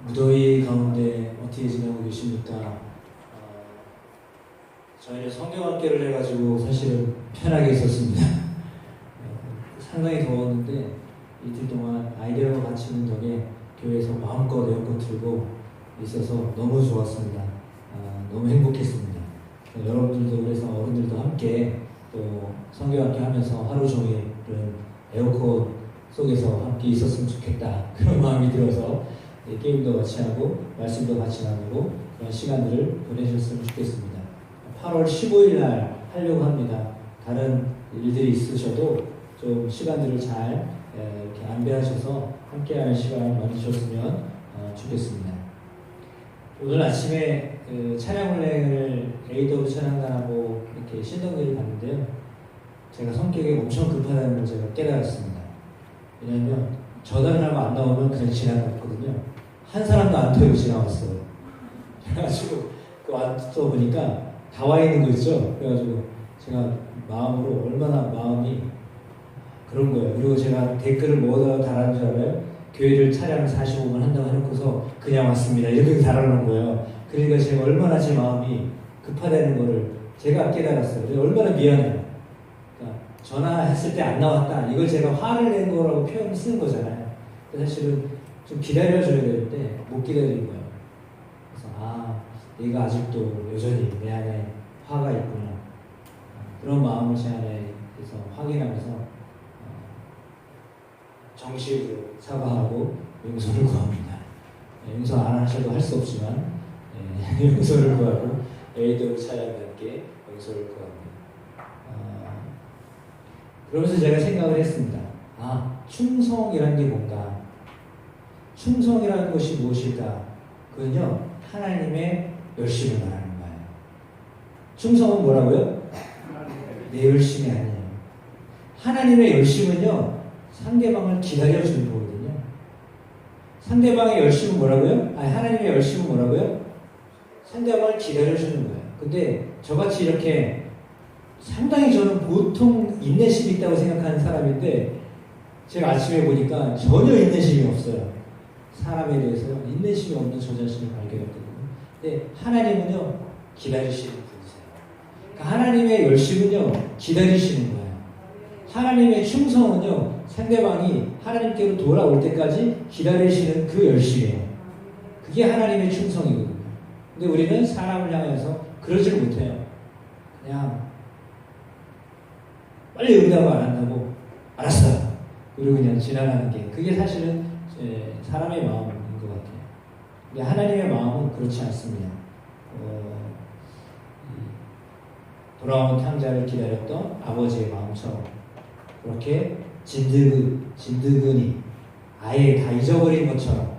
무더위 가운데 어떻게 지내고 계십니까? 저희는 성경학교를 해가지고 사실은 편하게 있었습니다. 상당히 더웠는데 이틀 동안 아이들과 같이 있는 덕에 교회에서 마음껏 에어컨 틀고 있어서 너무 좋았습니다. 너무 행복했습니다. 여러분들도 그래서 어른들도 함께 또 성경학교 하면서 하루 종일은 에어컨 속에서 함께 있었으면 좋겠다, 그런 마음이 들어서 게임도 같이 하고 말씀도 같이 나누고 그런 시간들을 보내셨으면 좋겠습니다. 8월 15일 날 하려고 합니다. 다른 일들이 있으셔도 좀 시간들을 잘 이렇게 안배하셔서 함께하는 시간을 만드셨으면 좋겠습니다. 오늘 아침에 찬양훈련을 AW 찬양단하고 이렇게 신동기를 봤는데요. 제가 성격이 엄청 급하다는 걸 제가 깨달았습니다. 왜냐하면 전화를 하고 안 나오면 그냥 지나갔거든요. 한 사람도 안 태우고 지나갔어요. 그래가지고 그 와서 보니까 다 와 있는 거 있죠. 그래가지고 제가 마음으로 얼마나 마음이 그런 거예요. 그리고 제가 댓글을 뭐다 달았는 줄 알아요? 교회를 차량 45분 한다고 해놓고서 그냥 왔습니다, 이렇게 달아놓은 거예요. 그러니까 제가 얼마나 제 마음이 급하다는 거를 제가 깨달았어요. 얼마나 미안해요. 그러니까 전화했을 때 안 나왔다, 이걸 제가 화를 낸 거라고 표현을 쓰는 거잖아요. 사실은 좀 기다려줘야 되는데 못 기다리는 거예요. 그래서 내가 아직도 여전히 내 안에 화가 있구나, 그런 마음을 제 안에서 확인하면서 정식으로 사과하고 용서를 구합니다. 용서 안 하셔도 할 수 없지만 용서를 구하고 AW 찬양단께 용서를 구합니다. 그러면서 제가 생각을 했습니다. 충성이라는 게 뭔가? 충성이라는 것이 무엇일까? 그건요, 하나님의 열심을 말하는 거예요. 충성은 뭐라고요? 내 열심이 아니에요. 하나님의 열심은요, 상대방을 기다려주는 거거든요. 상대방의 열심은 뭐라고요? 하나님의 열심은 뭐라고요? 상대방을 기다려주는 거예요. 근데 저같이 이렇게 상당히 저는 보통 인내심이 있다고 생각하는 사람인데, 제가 아침에 보니까 전혀 인내심이 없어요. 사람에 대해서 인내심이 없는 저 자신을 발견했거든요. 근데 하나님은요, 기다리시는 분이세요. 그러니까 하나님의 열심은요, 기다리시는 거예요. 하나님의 충성은요, 상대방이 하나님께로 돌아올 때까지 기다리시는 그 열심이에요. 그게 하나님의 충성이거든요. 근데 우리는 사람을 향해서 그러질 못해요. 그냥 빨리 응답을 안 한다고 알았어요, 그리고 그냥 지나가는 게, 그게 사실은 사람의 마음인 것 같아요. 근데 하나님의 마음은 그렇지 않습니다. 돌아온 탕자를 기다렸던 아버지의 마음처럼 그렇게 진드근이 아예 다 잊어버린 것처럼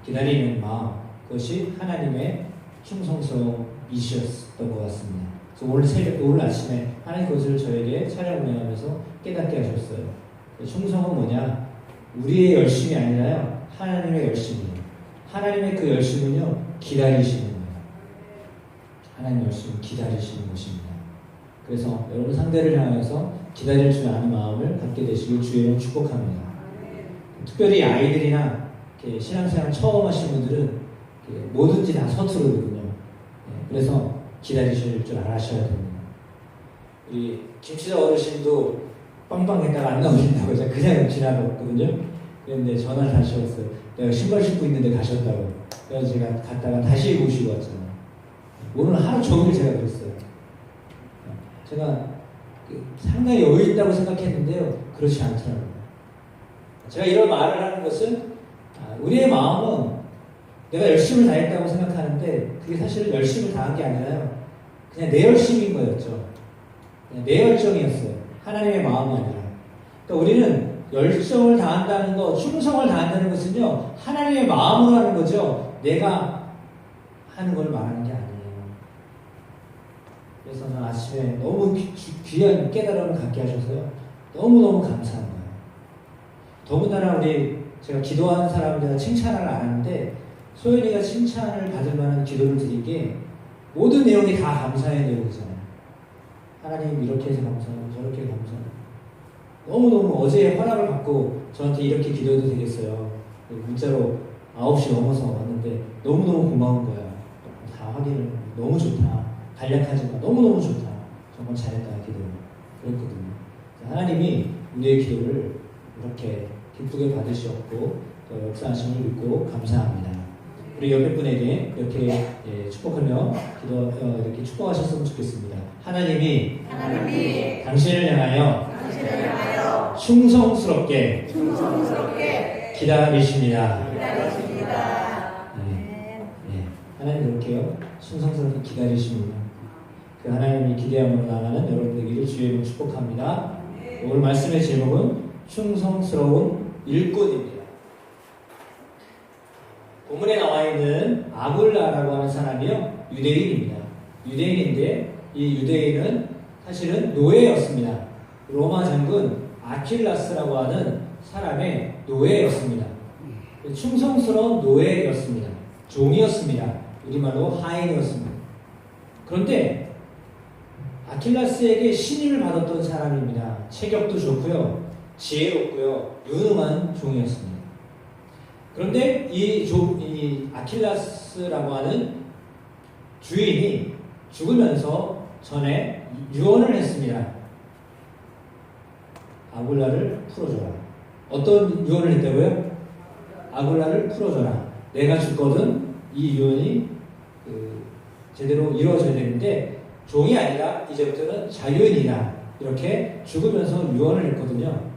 기다리는 마음, 그것이 하나님의 충성스러움이셨던 것 같습니다. 그래서 오늘 아침에 하나님 그것을 저에게 찬양하면서 깨닫게 하셨어요. 충성은 뭐냐? 우리의 열심이 아니라요, 하나님의 열심이에요. 하나님의 그 열심은요, 기다리시는 거예요. 하나님의 열심은 기다리시는 것입니다. 그래서 여러분 상대를 향해서 기다릴 줄 아는 마음을 갖게 되시길 주의로 축복합니다. 특별히 아이들이나 신앙생활 처음 하신 분들은 뭐든지 다 서투르거든요. 그래서 기다리실 줄 알아셔야 됩니다. 우리 김치자 어르신도 빵빵했다가 안 나오신다고 제가 그냥 지나갔거든요. 그런데 전화를 다시 왔어요. 내가 신발 신고 있는데 가셨다고. 그래서 제가 갔다가 다시 모시고 왔잖아요. 오늘 하루 종일 제가 그랬어요. 제가 상당히 여유 있다고 생각했는데요, 그렇지 않더라고요. 제가 이런 말을 하는 것은 우리의 마음은 내가 열심을 다했다고 생각하는데 그게 사실은 열심을 다한 게 아니라요, 그냥 내 열심인 거였죠. 그냥 내 열정이었어요. 하나님의 마음이 아니라. 그러니까 우리는 열정을 다한다는 것, 충성을 다한다는 것은요, 하나님의 마음으로 하는 거죠. 내가 하는 걸 말하는 게 아니에요. 그래서 저는 아침에 너무 귀한 깨달음을 갖게 하셔서요, 너무너무 감사한 거예요. 더군다나 제가 기도하는 사람들 칭찬을 안 하는데, 소연이가 칭찬을 받을 만한 기도를 드린 게 모든 내용이 다 감사의 내용이잖아요. 하나님 이렇게 해서 감사하고 저렇게 감사하고, 너무너무 어제 허락을 받고 저한테 이렇게 기도해도 되겠어요. 문자로 9시 넘어서 왔는데 너무너무 고마운 거야. 다 확인을 너무 좋다. 간략하지만 너무너무 좋다. 정말 잘했다 기도를 그랬거든요. 하나님이 우리의 기도를 이렇게 기쁘게 받으셨고 또 역사하심을 믿고 감사합니다. 우리 옆에 분에게 이렇게 축복하며 이렇게 축복하셨으면 좋겠습니다. 하나님이 당신을 향하여 충성스럽게 기다리십니다. 하나님 그렇게요. 충성스럽게 기다리십니다. 그 하나님이 기대함으로 나가는 여러분들에게 주의 이름으로 축복합니다. 오늘 말씀의 제목은 충성스러운 일꾼입니다. 본문에 나와 있는 아굴라라고 하는 사람이요 유대인입니다. 유대인인데 이 유대인은 사실은 노예였습니다. 로마 장군 아킬라스라고 하는 사람의 노예였습니다. 충성스러운 노예였습니다. 종이었습니다. 우리말로 하인이었습니다. 그런데 아킬라스에게 신임을 받았던 사람입니다. 체격도 좋고요, 지혜롭고요, 유능한 종이었습니다. 그런데 이 아킬라스라고 하는 주인이 죽으면서 전에 유언을 했습니다. 아굴라를 풀어줘라. 어떤 유언을 했다고요? 아굴라를 풀어줘라. 내가 죽거든 이 유언이 제대로 이루어져야 되는데 종이 아니라 이제부터는 자유인이다. 이렇게 죽으면서 유언을 했거든요.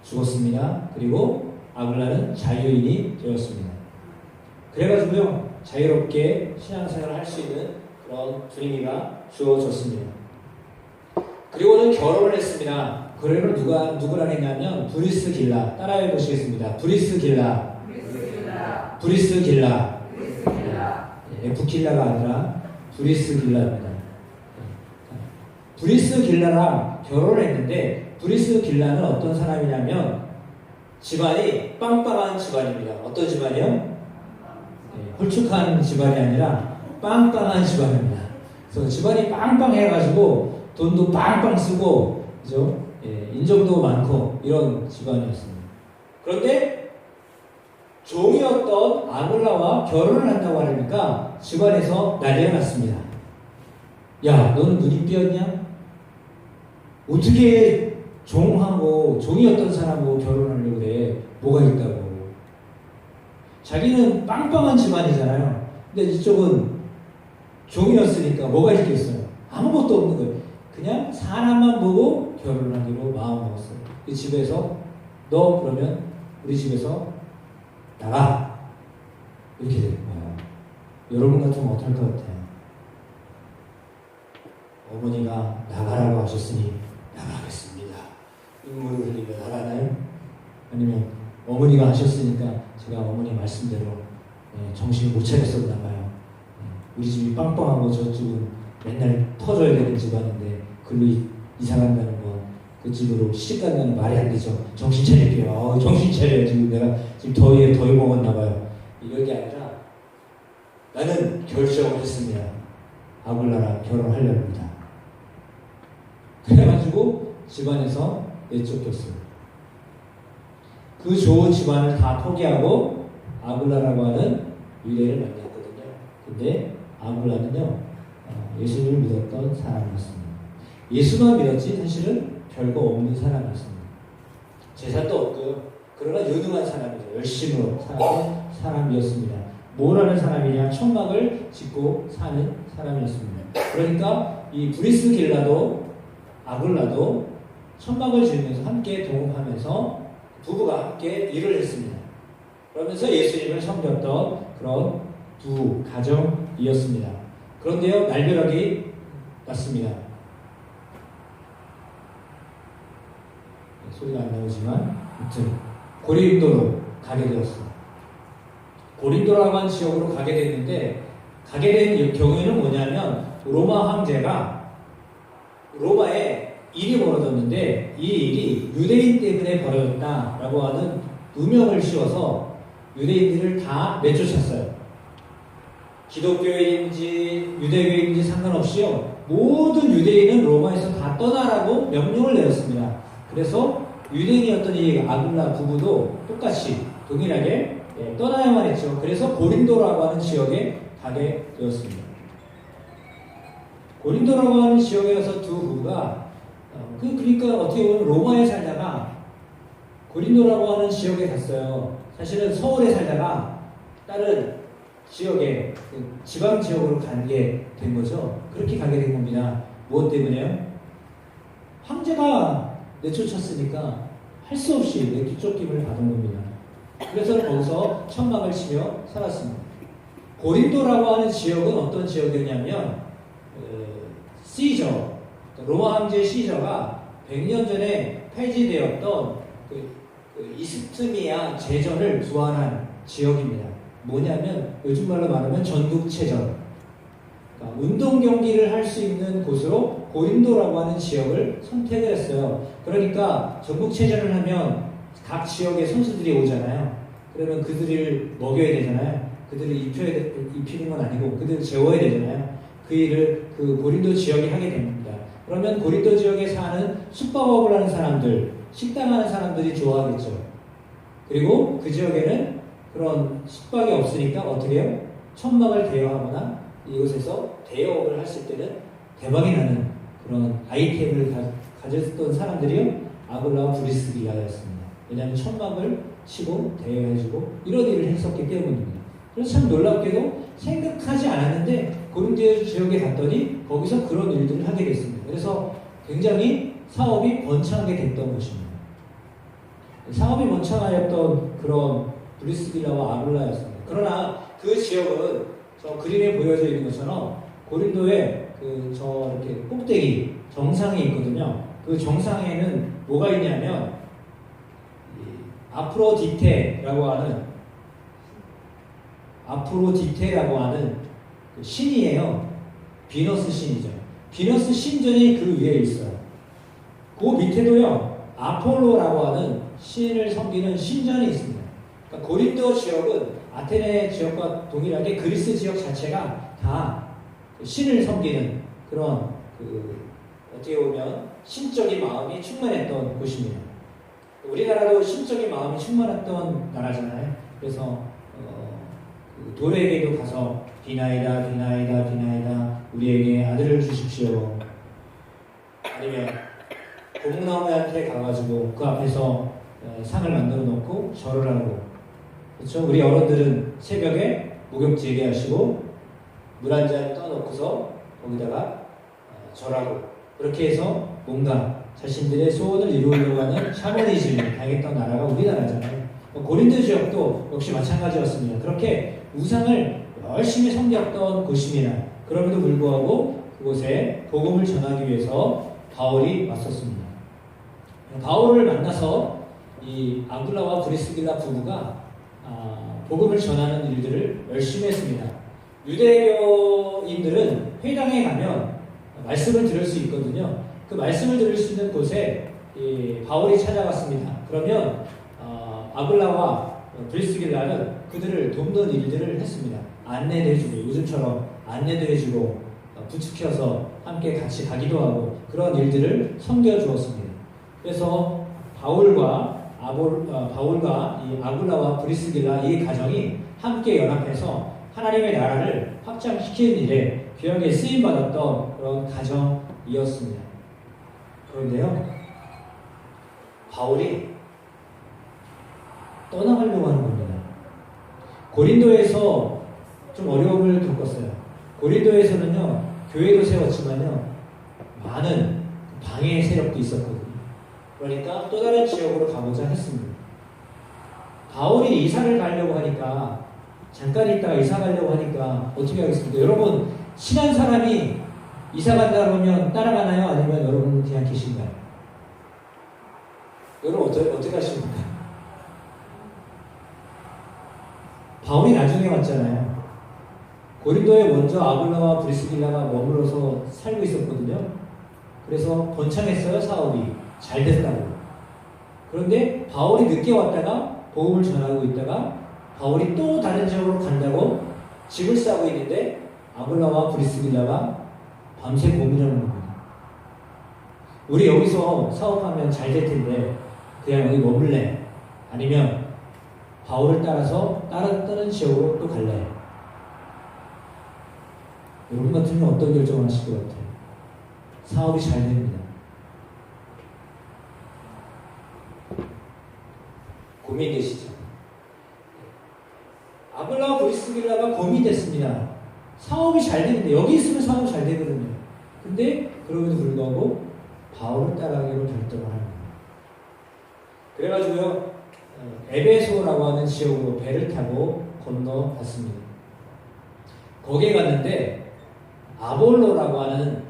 죽었습니다. 그리고 아굴라는 자유인이 되었습니다. 그래가지고요 자유롭게 신앙생활을 할 수 있는 그런 분위기가 주어졌습니다. 그리고는 결혼을 했습니다. 결혼을 누구랑 했냐면 브리스길라. 따라해 보시겠습니다. 브리스길라. 에프킬라가 아니라 브리스길라입니다. 브리스길라랑 결혼을 했는데 브리스길라는 어떤 사람이냐면 집안이 빵빵한 집안입니다. 어떤 집안이요? 홀쭉한 집안이 아니라 빵빵한 집안입니다. 그래서 집안이 빵빵해가지고 돈도 빵빵 쓰고 그죠? 인정도 많고 이런 집안이었습니다. 그런데 종이었던 아굴라와 결혼을 한다고 하니까 집안에서 난리가 났습니다. 야, 너는 눈이 삐었냐? 어떻게 종이었던 사람하고 결혼하려고 그래? 뭐가 있다고? 자기는 빵빵한 집안이잖아요. 근데 이쪽은 종이었으니까 뭐가 있겠어요? 아무것도 없는 거예요. 그냥 사람만 보고 결혼하기로 마음먹었어요. 이 집에서 너 그러면 우리 집에서 나가. 이렇게 되는 거예요. 여러분 같으면 어떨 것 같아요? 어머니가 나가라고 하셨으니 나가겠습니다. 눈물을 흘리며 나가나요? 아니면 어머니가 하셨으니까 제가 어머니 말씀대로 정신을 못 차렸었나 봐요. 우리 집이 빵빵하고 저쪽은 맨날 터져야 되는 집안인데 글로 이사 간다는 건 그 집으로 시집 간다는 말이 안 되죠. 정신 차릴게요. 정신 차려요. 지금 내가 지금 더위에 먹었나 봐요. 이런 게 아니라 나는 결정을 했습니다. 아굴라랑 결혼하려고 합니다. 그래가지고 집안에서 내쫓겼어요. 그 좋은 집안을 다 포기하고 아굴라라고 하는 유대인을 만났거든요. 근데 아굴라는요 예수님을 믿었던 사람이었습니다. 예수만 믿었지 사실은 별거 없는 사람이었습니다. 재산도 없고요. 그러나 유능한 사람이죠. 열심으로 사는 사람이었습니다. 뭐라는 사람이냐? 천막을 짓고 사는 사람이었습니다. 그러니까 이 브리스길라도 아굴라도 천막을 지으면서 함께 동업하면서 부부가 함께 일을 했습니다. 그러면서 예수님을 섬겼던 그런 두 가정이었습니다. 그런데요, 날벼락이 났습니다. 소리가 안 나오지만 아무튼 고린도로 가게 되었습니다. 고린도라고 하는 지역으로 가게 됐는데 가게 된 경우에는 뭐냐면 로마 황제가 로마에 일이 벌어졌는데 이 일이 유대인 때문에 벌어졌다라고 하는 누명을 씌워서 유대인들을 다 내쫓았어요. 기독교인인지 유대교인인지 상관없이요. 모든 유대인은 로마에서 다 떠나라고 명령을 내렸습니다. 그래서 유대인이었던 이 아굴라 부부도 똑같이 동일하게 떠나야만 했죠. 했죠. 그래서 고린도라고 하는 지역에 가게 되었습니다. 고린도라고 하는 지역에 가서 두 부부가 그러니까 어떻게 보면 로마에 살다가 고린도라고 하는 지역에 갔어요. 사실은 서울에 살다가 다른 지역에 지방 지역으로 가게 된 거죠. 그렇게 가게 된 겁니다. 무엇 때문에요? 황제가 내쫓았으니까 할 수 없이 내쫓김을 받은 겁니다. 그래서 거기서 천막을 치며 살았습니다. 고린도라고 하는 지역은 어떤 지역이었냐면 시저, 로마 황제 시저가 100년 전에 폐지되었던 이스트미아 제전을 부활한 지역입니다. 뭐냐면 요즘 말로 말하면 전국체전, 그러니까 운동 경기를 할 수 있는 곳으로 고린도라고 하는 지역을 선택을 했어요. 그러니까 전국체전을 하면 각 지역의 선수들이 오잖아요. 그러면 그들을 먹여야 되잖아요. 그들을 입히는 건 아니고 그들을 재워야 되잖아요. 그 일을 그 고린도 지역이 하게 됩니다. 그러면 고린도 지역에 사는 숙박업을 하는 사람들, 식당하는 사람들이 좋아하겠죠. 그리고 그 지역에는 그런 숙박이 없으니까 어떻게 해요? 천막을 대여하거나 이곳에서 대여업을 했을 때는 대박이 나는 그런 아이템을 가졌던 사람들이 아굴라와 브리스길라였습니다. 왜냐하면 천막을 치고 대여해주고 이런 일을 했었기 때문입니다. 그래서 참 놀랍게도 생각하지 않았는데 고린도 지역에 갔더니 거기서 그런 일들을 하게 됐습니다. 그래서 굉장히 사업이 번창하게 됐던 것입니다. 사업이 번창하였던 그런 브리스길라와 아굴라였습니다. 그러나 그 지역은 저 그림에 보여져 있는 것처럼 고린도에 저 이렇게 꼭대기 정상이 있거든요. 그 정상에는 뭐가 있냐면 아프로디테라고 하는 그 신이에요. 비너스 신이죠. 비너스 신전이 그 위에 있어요. 그 밑에도요 아폴로라고 하는 신을 섬기는 신전이 있습니다. 그러니까 고린도 지역은 아테네 지역과 동일하게 그리스 지역 자체가 다 신을 섬기는 그런 어떻게 보면 신적인 마음이 충만했던 곳입니다. 우리나라도 신적인 마음이 충만했던 나라잖아요. 그래서 돌에게도 가서 비나이다 비나이다 비나이다 우리에게 아들을 주십시오. 아니면 고목나무한테 가가지고 그 앞에서 상을 만들어 놓고 절을 하고, 그렇죠? 우리 어른들은 새벽에 목욕 재개하시고 물 한 잔 떠놓고서 거기다가 절하고, 그렇게 해서 뭔가 자신들의 소원을 이루려고 하는 샤머니즘을 당했던 나라가 우리나라잖아요. 고린도 지역도 역시 마찬가지였습니다. 그렇게 우상을 열심히 섬겼던 곳입니다. 그럼에도 불구하고 그곳에 복음을 전하기 위해서 바울이 왔었습니다. 바울을 만나서 이 아굴라와 브리스길라 부부가 복음을 전하는 일들을 열심히 했습니다. 유대교인들은 회당에 가면 말씀을 들을 수 있거든요. 그 말씀을 들을 수 있는 곳에 바울이 찾아갔습니다. 그러면 아굴라와 브리스길라는 그들을 돕는 일들을 했습니다. 안내도 해주고, 요즘처럼 안내도 해주고 부축해서 함께 같이 가기도 하고 그런 일들을 섬겨주었습니다. 그래서 바울과 이 아굴라와 브리스길라 이 가정이 함께 연합해서 하나님의 나라를 확장시키는 일에 귀하게 쓰임받았던 그런 가정이었습니다. 그런데요, 바울이 떠나가려고 하는 겁니다. 고린도에서 좀 어려움을 겪었어요. 고린도에서는요, 교회도 세웠지만요, 많은 방해 세력도 있었거든요. 그러니까 또 다른 지역으로 가보자 했습니다. 바울이 이사를 가려고 하니까, 잠깐 있다가 이사 가려고 하니까 어떻게 하겠습니까? 여러분, 친한 사람이 이사 간다 그러면 따라가나요? 아니면 여러분 그냥 계신가요? 여러분 어떻게 하십니까? 바울이 나중에 왔잖아요. 고린도에 먼저 아굴라와 브리스길라가 머물러서 살고 있었거든요. 그래서 번창했어요, 사업이. 잘 됐다고. 그런데 바울이 늦게 왔다가 복음을 전하고 있다가 바울이 또 다른 지역으로 간다고 집을 싸고 있는데 아굴라와 브리스길라가 밤새 고민하는 겁니다. 우리 여기서 사업하면 잘 될 텐데 그냥 여기 머물래? 아니면 바울을 따라서 다른 지역으로 또 갈래요. 여러분 같으면 어떤 결정을 하실 것 같아요? 사업이 잘 됩니다. 고민되시죠? 아블라와 브리스길라가 고민됐습니다. 사업이 잘 되는데, 여기 있으면 사업이 잘 되거든요. 근데 그럼에도 불구하고 바울을 따라가기로 결정을 합니다. 그래가지고요, 에베소라고 하는 지역으로 배를 타고 건너갔습니다. 거기에 갔는데 아볼로라고 하는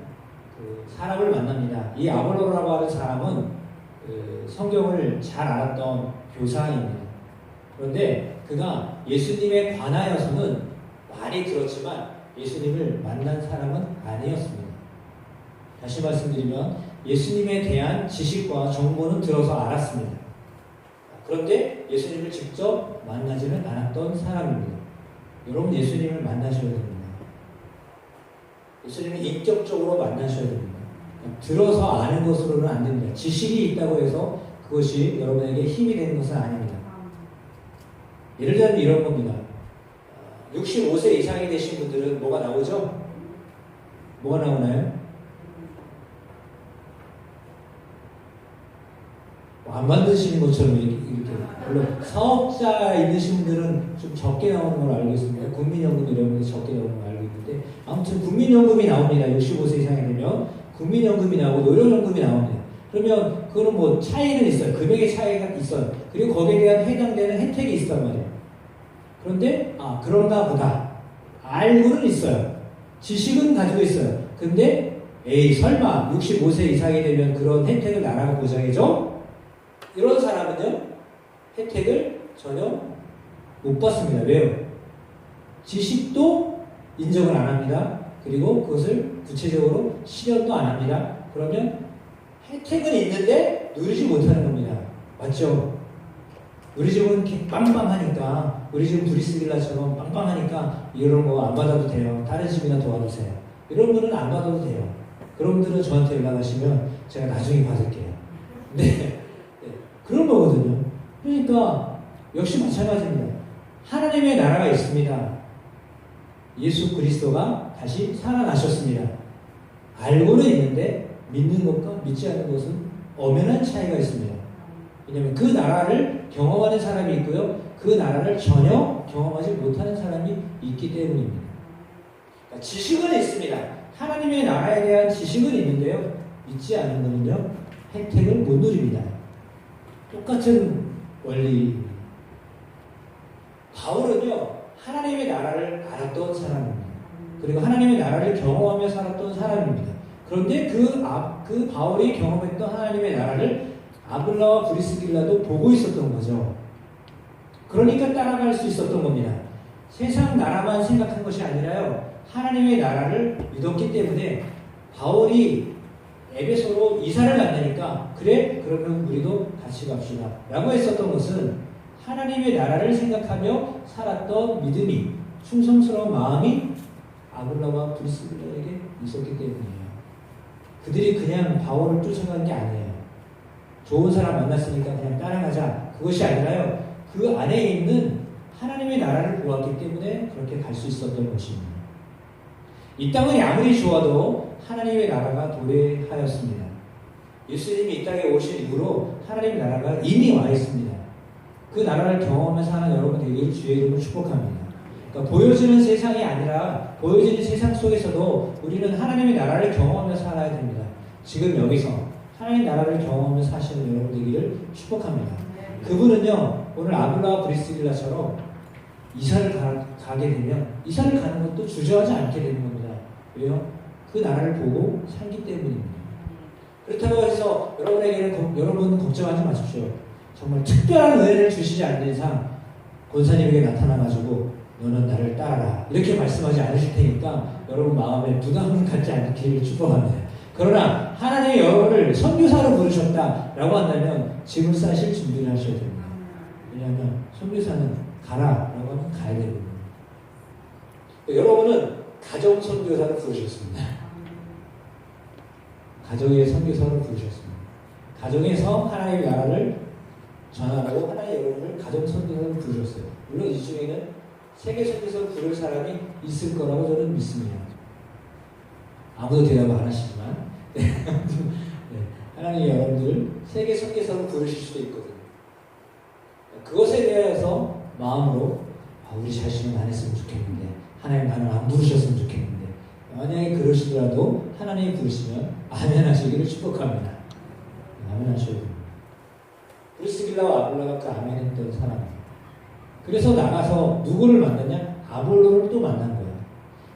그 사람을 만납니다. 이 아볼로라고 하는 사람은 그 성경을 잘 알았던 교사입니다. 그런데 그가 예수님에 관하여서는 많이 들었지만 예수님을 만난 사람은 아니었습니다. 다시 말씀드리면 예수님에 대한 지식과 정보는 들어서 알았습니다. 그런데 예수님을 직접 만나지는 않았던 사람입니다. 여러분, 예수님을 만나셔야 됩니다. 예수님을 인격적으로 만나셔야 됩니다. 들어서 아는 것으로는 안 됩니다. 지식이 있다고 해서 그것이 여러분에게 힘이 되는 것은 아닙니다. 예를 들면 이런 겁니다. 65세 이상이 되신 분들은 뭐가 나오죠? 뭐가 나오나요? 안 만드시는 것처럼 이렇게 물론 사업자 있으신 분들은 좀 적게 나오는 걸 알고 있습니다. 국민연금 이런 게 적게 나오는 걸 알고 있는데 아무튼 국민연금이 나옵니다. 65세 이상이 되면 국민연금이 나오고 노령연금이 나옵니다. 그러면 그거는 뭐 차이는 있어요. 금액의 차이가 있어요. 그리고 거기에 대한 해당되는 혜택이 있단 말이에요. 그런데 그런가 보다 알고는 있어요. 지식은 가지고 있어요. 근데 에이 설마 65세 이상이 되면 그런 혜택을 나라가 보장해줘? 이런 사람은요, 혜택을 전혀 못 받습니다. 왜요? 지식도 인정을 안 합니다. 그리고 그것을 구체적으로 실현도 안 합니다. 그러면 혜택은 있는데 누리지 못하는 겁니다. 맞죠? 우리 집은 이렇게 빵빵하니까, 우리 집은 브리스길라처럼 빵빵하니까 이런 거 안 받아도 돼요. 다른 집이나 도와주세요. 이런 거는 안 받아도 돼요. 그런 분들은 저한테 연락하시면 제가 나중에 받을게요. 네. 그런 거거든요. 그러니까 역시 마찬가지입니다. 하나님의 나라가 있습니다. 예수 그리스도가 다시 살아나셨습니다. 알고는 있는데 믿는 것과 믿지 않는 것은 엄연한 차이가 있습니다. 왜냐하면 그 나라를 경험하는 사람이 있고요. 그 나라를 전혀 경험하지 못하는 사람이 있기 때문입니다. 그러니까 지식은 있습니다. 하나님의 나라에 대한 지식은 있는데요. 믿지 않는 것은요. 혜택을 못 누립니다. 똑같은 원리. 바울은요, 하나님의 나라를 알았던 사람입니다. 그리고 하나님의 나라를 경험하며 살았던 사람입니다. 그런데 그 바울이 경험했던 하나님의 나라를 아블라와 브리스길라도 보고 있었던 거죠. 그러니까 따라갈 수 있었던 겁니다. 세상 나라만 생각한 것이 아니라요, 하나님의 나라를 믿었기 때문에 바울이 에베소로 이사를 간다니까 그래? 그러면 우리도 같이 갑시다 라고 했었던 것은 하나님의 나라를 생각하며 살았던 믿음이, 충성스러운 마음이 아블라와 브리스길라에게 있었기 때문이에요. 그들이 그냥 바울을 쫓아간 게 아니에요. 좋은 사람 만났으니까 그냥 따라가자, 그것이 아니라요, 그 안에 있는 하나님의 나라를 보았기 때문에 그렇게 갈 수 있었던 것입니다. 이 땅은 아무리 좋아도 하나님의 나라가 도래하였습니다. 예수님이 이 땅에 오신 이후로 하나님의 나라가 이미 와 있습니다. 그 나라를 경험하면서 사는 여러분들에게 주의 이름을 축복합니다. 그러니까 보여지는 세상이 아니라 보여지는 세상 속에서도 우리는 하나님의 나라를 경험하며 살아야 됩니다. 지금 여기서 하나님의 나라를 경험하며 사시는 여러분 되기를 축복합니다. 그분은요, 오늘 아블라와 브리스길라처럼 이사를 가게 되면 이사를 가는 것도 주저하지 않게 되는 겁니다. 왜요? 그 나라를 보고 살기 때문입니다. 그렇다고 해서 여러분 걱정하지 마십시오. 정말 특별한 은혜를 주시지 않는 이상 권사님에게 나타나가지고 너는 나를 따라라 이렇게 말씀하지 않으실 테니까 여러분 마음에 부담을 갖지 않기를 축복합니다. 그러나 하나님이 여러분을 선교사로 부르셨다라고 한다면 짐을 싸실 준비를 하셔야 됩니다. 왜냐하면 선교사는 가라라고 하면 가야 됩니다. 여러분은 가정 선교사로 부르셨습니다. 가정의 선교사로 부르셨습니다. 가정에서 하나님의 나라를 전하라고 하나님 여러분을 가정 선교사로 부르셨어요. 물론 이 중에는 세계 선교사로 부를 사람이 있을 거라고 저는 믿습니다. 아무도 대답 안 하시지만 네. 하나님 여러분들 세계 선교사로 부르실 수도 있거든요. 그것에 대해서 마음으로 우리 자신은 안 했으면 좋겠는데 하나님 나는 안 부르셨으면 좋겠는데 만약에 그러시더라도 하나님이 부르시면 아멘 하시기를 축복합니다. 아멘 하셔야 됩니다. 브리스길라와 아볼로가 그 아멘 했던 사람이에요. 그래서 나가서 누구를 만났냐? 아볼로를 또 만난 거예요.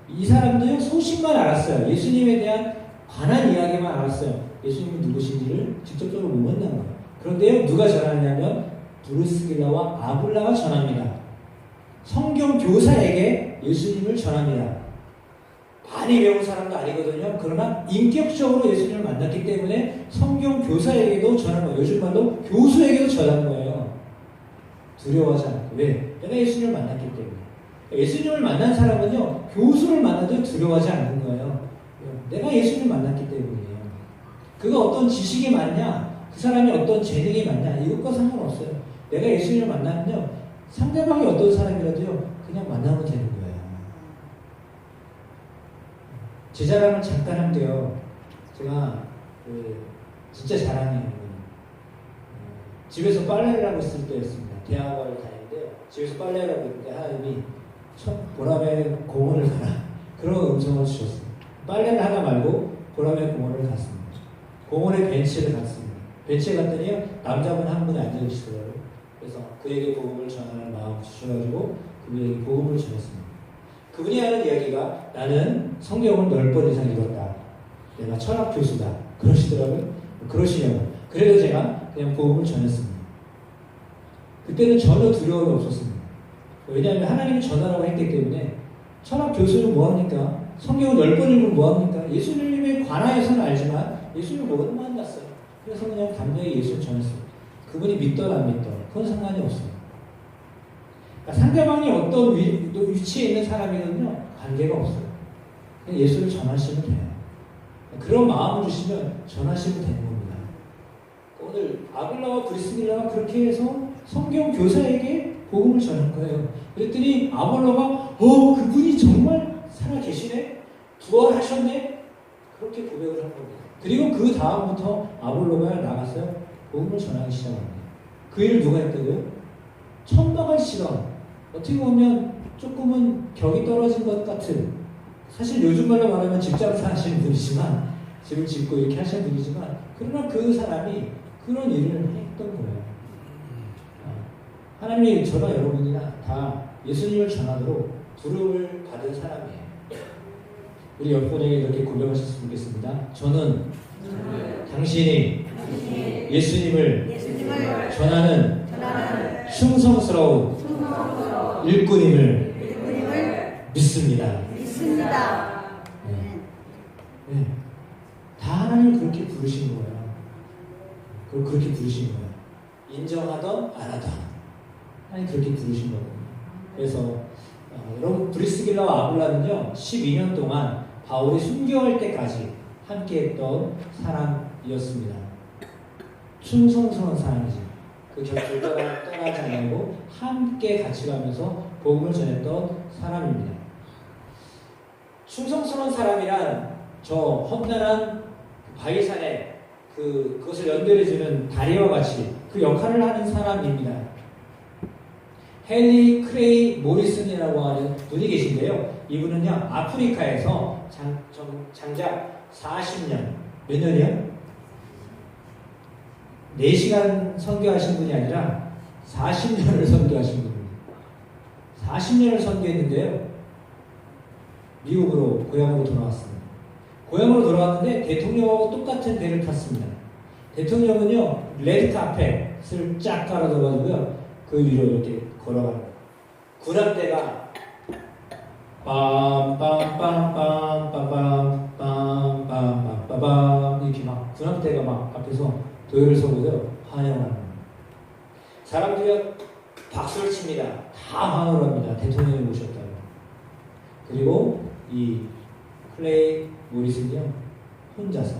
이 사람도요 소식만 알았어요. 예수님에 대한 관한 이야기만 알았어요. 예수님이 누구신지를 직접적으로 못 만난 거예요. 그런데요 누가 전하냐면 브리스길라와 아볼로가 전합니다. 성경 교사에게 예수님을 전합니다. 많이 배운 사람도 아니거든요. 그러나 인격적으로 예수님을 만났기 때문에 성경 교사에게도 전한 거예요. 요즘 말로 교수에게도 전한 거예요. 두려워하지 않고. 왜? 내가 예수님을 만났기 때문에. 예수님을 만난 사람은요, 교수를 만나도 두려워하지 않는 거예요. 내가 예수님을 만났기 때문이에요. 그가 어떤 지식이 많냐, 그 사람이 어떤 재능이 많냐, 이것과 상관없어요. 내가 예수님을 만나면요, 상대방이 어떤 사람이라도요, 그냥 만나면 되는 거예요. 제 자랑을 잠깐 할게요. 제가 진짜 자랑해요. 집에서 빨래를 하고 있을 때였습니다. 대학원을 다니는데요. 집에서 빨래를 하고 있는데 하나님이 보람의 공원을 가라. 그런 음성을 주셨습니다. 빨래를 하나 말고 보람의 공원을 갔습니다. 공원에 벤치를 갔습니다. 벤치에 갔더니 남자분 한 분이 앉아 계시더라고요. 그래서 그에게 복음을 전하는 마음 주셔가지고 그에게 복음을 전했습니다. 그분이 하는 이야기가 나는 성경을 10번 이상 읽었다. 내가 철학 교수다. 그러시더라고요. 그러시냐고. 그래도 제가 그냥 복음을 전했습니다. 그때는 전혀 두려움이 없었습니다. 왜냐하면 하나님이 전하라고 했기 때문에 철학 교수는 뭐합니까? 성경을 10번 읽으면 뭐합니까? 예수님에 관하여서는 알지만 예수님을 못 만났어요. 그래서 그냥 담대히 예수를 전했어요. 그분이 믿던 안 믿던 그건 상관이 없어요. 그러니까 상대방이 어떤 위치에 있는 사람이거든요. 관계가 없어요. 그냥 예수를 전하시면 돼요. 그런 마음을 주시면 전하시면 되는 겁니다. 오늘 아굴라와 브리스길라가 그렇게 해서 성경 교사에게 복음을 전한 거예요. 그랬더니 아볼로가 그분이 정말 살아계시네? 부활하셨네? 그렇게 고백을 한 겁니다. 그리고 그 다음부터 아볼로가 나가서 복음을 전하기 시작합니다. 그 일을 누가 했다고요? 천막을 실어. 어떻게 보면 조금은 격이 떨어진 것 같은, 사실 요즘 말로 말하면 집장사 하시는 분이지만, 집을 짓고 이렇게 하시는 분이지만, 그러나 그 사람이 그런 일을 했던 거예요. 하나님이 저나 여러분이나 다 예수님을 전하도록 부름을 받은 사람이에요. 우리 옆분에게 이렇게 고백하셨으면 좋겠습니다. 저는 당신이 예수님을 전하는 충성스러운 일꾼임을 믿습니다. 네. 다 하나님을 그렇게 부르신 거예요. 그렇게 부르신 거예요. 인정하던 안 하던 하나님 그렇게 부르신 거거든요. 그래서 여러분 브리스길라와 아굴라는요 12년 동안 바울이 순교할 때까지 함께했던 사람이었습니다. 충성스러운 사람이지. 그 곁을 떠나지 않고 함께 같이 가면서 복음을 전했던 사람입니다. 충성스러운 사람이란 저 험난한 바위산에 그것을 연결해주는 다리와 같이 그 역할을 하는 사람입니다. 헨리 크레이 모리슨이라고 하는 분이 계신데요. 이분은요 아프리카에서 장작 40년 몇 년이요? 4시간 선교하신 분이 아니라 40년을 선교하신 분입니다. 40년을 선교했는데요. 미국으로 고향으로 돌아왔습니다. 고향으로 돌아왔는데 대통령하고 똑같은 배를 탔습니다. 대통령은요 레드카펫을 쫙 깔아둬가지고요 그 위로 이렇게 걸어가는 군함대가 빰빰빰빰빰빰빰빰빰빰 이렇게 막 군함대가 막 앞에서 도열을 서고요 환영하는 겁니다. 사람들이 박수를 칩니다. 다 환호를 합니다. 대통령이 모셨다고. 그리고 이 클레이 모리슨이요 혼자서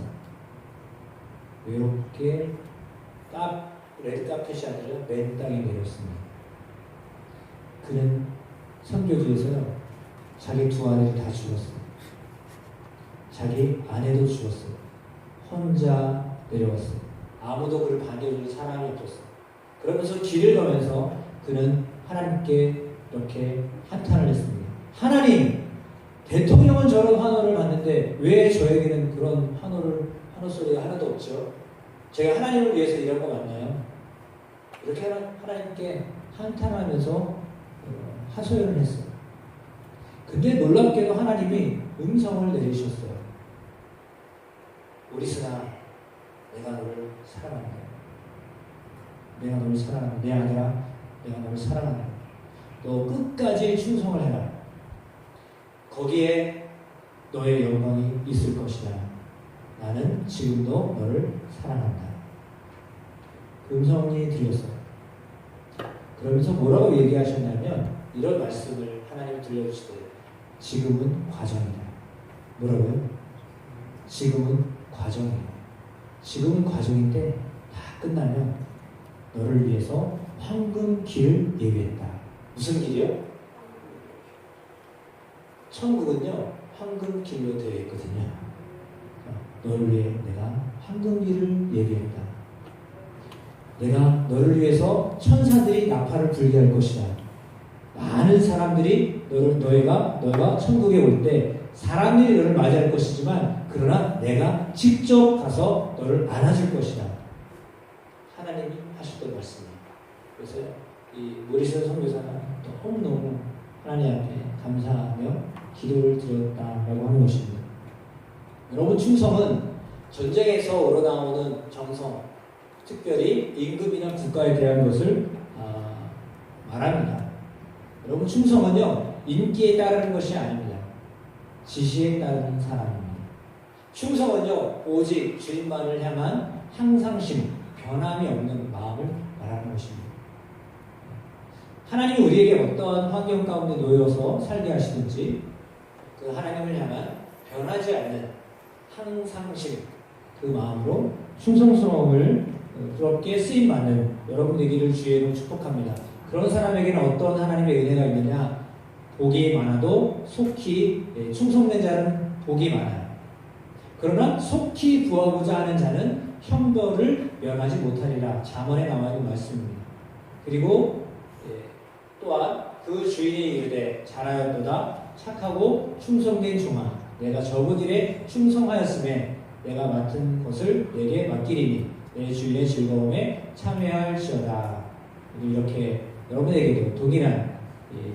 외롭게 딱 레드카펫이 아니라 맨 땅에 내렸습니다. 그는 선교지에서요, 자기 두 아내를 다 죽었어요. 자기 아내도 죽었어요. 혼자 내려왔어요. 아무도 그를 반겨줄 사람이 없었어요. 그러면서 길을 가면서 그는 하나님께 이렇게 한탄을 했습니다. 하나님, 대통령은 저런 환호를 받는데 왜 저에게는 그런 환호 소리가 하나도 없죠? 제가 하나님을 위해서 일한 거 맞나요? 이렇게 하나님께 한탄하면서 하소연을 했어요. 근데 놀랍게도 하나님이 음성을 내리셨어요. 오리스나, 내가 너를 사랑한다. 내가 너를 사랑한다. 내 아들아, 내가 너를 사랑한다. 너 끝까지 충성을 해라. 거기에 너의 영광이 있을 것이다. 나는 지금도 너를 사랑한다. 그 음성이 들렸어요. 그러면서 뭐라고 얘기하셨냐면 이런 말씀을 하나님 들려주시되 지금은 과정이다. 뭐라고요? 지금은 과정이에요. 지금은 과정인데 다 끝나면 너를 위해서 황금 길을 예비했다. 무슨 길이요? 천국은요, 황금 길로 되어 있거든요. 너를 위해 내가 황금 길을 예비했다. 내가 너를 위해서 천사들이 나팔을 불게 할 것이다. 많은 사람들이 너희가 천국에 올 때 사람들이 너를 맞이할 것이지만 그러나 내가 직접 가서 너를 안아줄 것이다. 하나님이 하셨던 말씀이에요. 그래서 이 모리슨 선교사가 너무너무 하나님 앞에 감사하며 기도를 드렸다라고 하는 것입니다. 여러분, 충성은 전쟁에서 우러나오는 정성, 특별히 임금이나 국가에 대한 것을 말합니다. 여러분, 충성은요, 인기에 따르는 것이 아닙니다. 지시에 따르는 사람입니다. 충성은요, 오직 주님만을 향한 항상심, 변함이 없는 마음을 말하는 것입니다. 하나님이 우리에게 어떤 환경 가운데 놓여서 살게 하시든지 그 하나님을 향한 변하지 않는 항상심, 그 마음으로 충성스러움을 부럽게 쓰임받는 여러분 되기를 주의 이름으로 축복합니다. 그런 사람에게는 어떤 하나님의 은혜가 있느냐? 복이 많아도 속히 충성된 자는 복이 많아요. 그러나 속히 구하고자 하는 자는 형벌을 면하지 못하리라. 잠언에 나와 있는 말씀입니다. 그리고 또한 그 주인이 이르되 잘하였도다 착하고 충성된 종아, 내가 적은 일에 충성하였음에 내가 맡은 것을 내게 맡기리니 내 주인의 즐거움에 참여할지어다. 이렇게 여러분에게도 동일한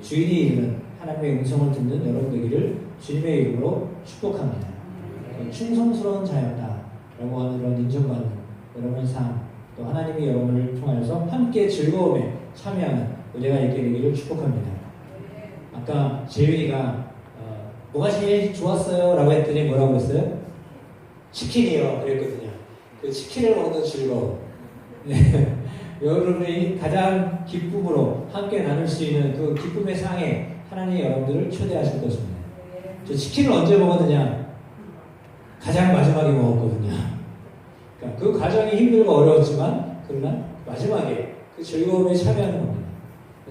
주인이 이르는 하나님의 음성을 듣는 여러분 되기를 주님의 이름으로 축복합니다. 충성스러운 자였다라고 하는 그런 인정받는 여러분의 삶, 또 하나님이 여러분을 통하여서 함께 즐거움에 참여하는 은혜가 있게 되기를 축복합니다. 아까 재윤이가 뭐가 제일 좋았어요? 라고 했더니 뭐라고 했어요? 치킨이요. 그랬거든요. 그 치킨을 먹는 즐거움. 네. 여러분이 가장 기쁨으로 함께 나눌 수 있는 그 기쁨의 상에 하나님이 여러분들을 초대하실 것입니다. 저 치킨을 언제 먹었느냐? 가장 마지막에 먹었거든요. 그러니까 그 과정이 힘들고 어려웠지만 그러나 마지막에 그 즐거움에 참여하는 겁니다.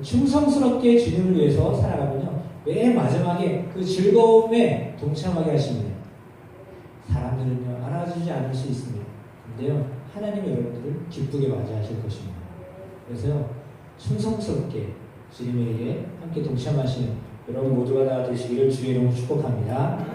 충성스럽게 주님을 위해서 살아가면요, 맨 마지막에 그 즐거움에 동참하게 하십니다. 사람들은요, 알아주지 않을 수 있습니다. 근데요, 하나님이 여러분들을 기쁘게 맞이하실 것입니다. 그래서요, 충성스럽게 주님에게 함께 동참하시는 여러분 모두가 다 되시기를 주의 이름으로 축복합니다.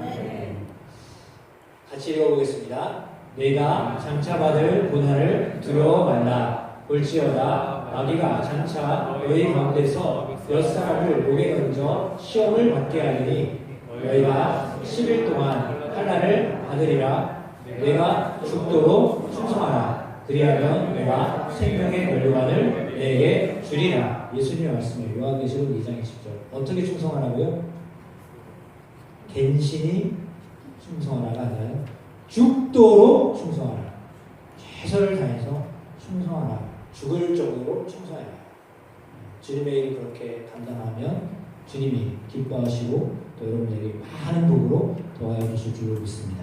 같이 읽어보겠습니다. 내가 장차 받을 고난을 두려워 말라. 볼지어다 마귀가 장차 너희 가운데서 몇 사람을 목에 던져 시험을 받게 하리니 너희가 10일 동안 환난을 받으리라. 내가 죽도록 충성하라. 그리하면 내가 생명의 면류관을 내게 주리라. 예수님의 말씀이에요. 요한계시록 2장 20절. 어떻게 충성하라고요? 갱신이 충성하라가 아니라요, 죽도록 충성하라. 최선을 다해서 충성하라. 죽을 정도로 충성하라. 주님의 일을 그렇게 감당하면 주님이 기뻐하시고 또 여러분에게 많은 복으로 더하여 주실 줄로 믿습니다.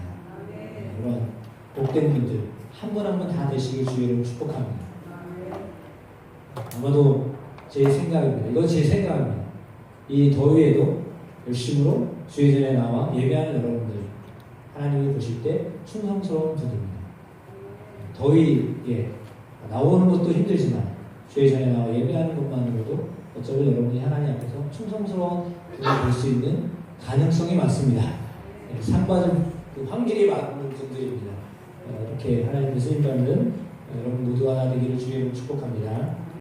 이런 복된 분들 한 분 한 분 다 되시길 주의 이름으로 축복합니다. 아마도 제 생각입니다. 이건 제 생각입니다. 이 더위에도 열심으로 주의 전에 나와 예배하는 여러분들, 하나님이 보실 때 충성스러운 분입니다. 더위에 나오는 것도 힘들지만 주의 전에 나와 예배하는 것만으로도 어쩌면 여러분이 하나님 앞에서 충성스러운 분을 볼 수 있는 가능성이 많습니다. 상 받은 그 확률이 많은 분들입니다. 이렇게 하나님의 쓰임받는 여러분 모두 하나 되기를 주의 이름으로 축복합니다.